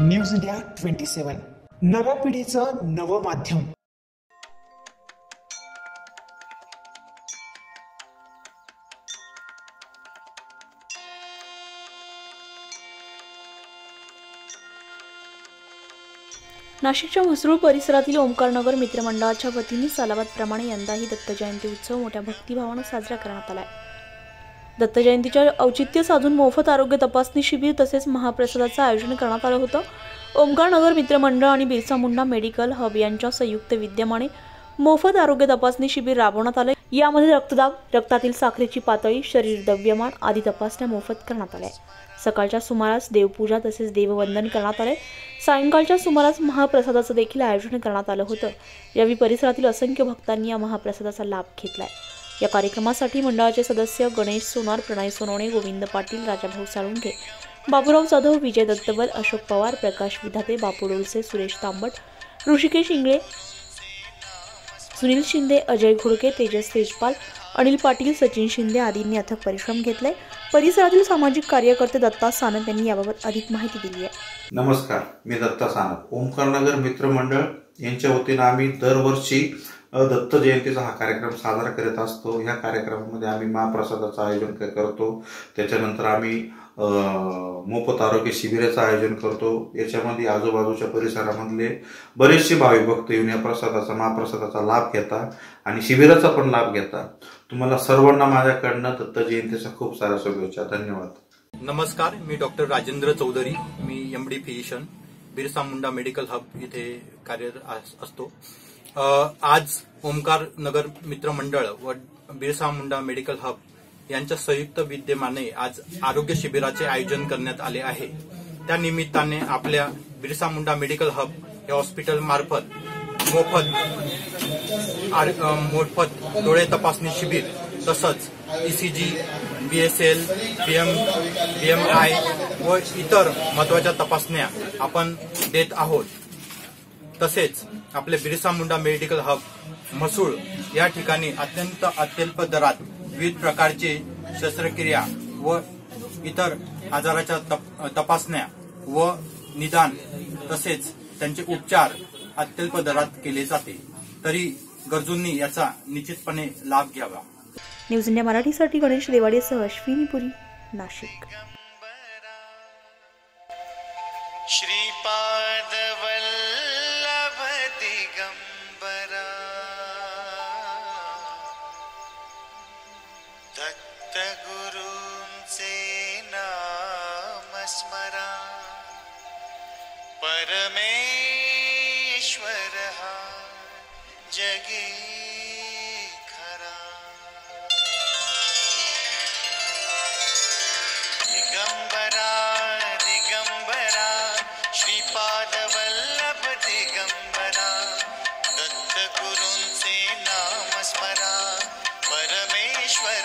News India 27 नव्या पिढीचं नवं माध्यम। नाशिकच्या म्हसरूळ परिसरातील ओंकारनगर मित्रमंडळाच्या वतीने सालाबादप्रमाणे यंदाही दत्त जयंती उत्सव मोठ्या भक्तिभावाने साजरा करण्यात आला आहे। दत्त जयंतीच्या औचित्य साधून मोफत आरोग्य तपासणी शिबिर तसेच महाप्रसादाचं आयोजन करण्यात आलं होतं। ओंकारनगर मित्रमंडळ आणि बिरसा मुंडा मेडिकल हब यांच्या संयुक्त विद्यमाने मोफत आरोग्य तपासणी शिबिर राबवण्यात आले। यामध्ये रक्तदाब, रक्तातील साखरेची पातळी, शरीर द्रव्यमान आदी तपासण्या मोफत करण्यात आल्या। सकाळच्या सुमारास देवपूजा तसेच देववंदन करण्यात आले। सायंकाळच्या सुमारास महाप्रसादाचं देखील आयोजन करण्यात आलं होतं। यावेळी परिसरातील असंख्य भक्तांनी या महाप्रसादाचा लाभ घेतलाय। या कार्यक्रमासाठी मंडळाचे सदस्य गणेश सोनार, प्रणय सोनवणे, गोविंद पाटील, राजाभाऊ साळुंखे, बाबूराव जाधव, विजय दत्तबल, अशोक पवार, प्रकाश विधाते, बापू डोलसे, सुरेश तांबट, ऋषिकेश इंगळे, सुनील शिंदे, अजय घोडके, तेजस तेजपाल, अनिल पाटील, सचिन शिंदे आदींनी अथक परिश्रम घेतले। परिसरातील सामाजिक कार्यकर्ते दत्ता सानप यांनी याबाबत अधिक माहिती दिली आहे। नमस्कार, मी दत्ता सानप। ओंकारनगर मित्रमंडळ यांच्या वतीने आम्ही दरवर्षी दत्त जयंतीचा हा कार्यक्रम साजरा करत असतो। या कार्यक्रमामध्ये आम्ही महाप्रसादाचं आयोजन करतो, त्याच्यानंतर आम्ही मोफत आरोग्य शिबिराचं आयोजन करतो। याच्यामध्ये आजूबाजूच्या परिसरामधले बरेचसे भाविक भक्त येऊन या महाप्रसादाचा लाभ घेतात आणि शिबिराचा पण लाभ घेतात। तुम्हाला सर्वांना माझ्याकडनं दत्त जयंतीचा खूप सारा शुभेच्छा। धन्यवाद। नमस्कार, मी डॉक्टर राजेंद्र चौधरी, मी MD physician, Birsa Munda medical hub इथे कार्यरत असतो। आज ओंकार नगर मित्रमंडळ व बिरसा मुंडा मेडिकल हब यांच्या संयुक्त विद्यमाने आज आरोग्य शिबिराचे आयोजन करण्यात आले आहे। त्या निमित्ताने आपल्या बिरसा मुंडा मेडिकल हब या हॉस्पिटल मार्फत मोफत डोळे तपासणी शिबिर तसंच ईसीजी, बीएसएल, बीएमआय व इतर महत्त्वाच्या तपासण्या आपण देत आहोत। तसेच आपले बिरसा मुंडा मेडिकल हब म्हसरूळ या ठिकाणी अत्यल्प दरात विविध प्रकारचे शस्त्रक्रिया व इतर आजाराच्या तपासण्या व निदान तसेच त्यांचे उपचार अत्यल्प दरात केले जाते। तरी गरजूंनी याचा निश्चितपणे लाभ घ्यावा। न्यूज इंडिया मराठीसाठी गणेश देवाडेसह अश्विनीपुरी, नाशिक। श्रीपाद वल्लभ दिगंबरा दत्त गुरूंचे नाम स्मरा परमेश्वर हा जगी खरा दिगंबरा दिगंबरा श्रीपाद वल्लभ दिगंबरा दत्त गुरूंचे नाम स्मरा परमेश्वर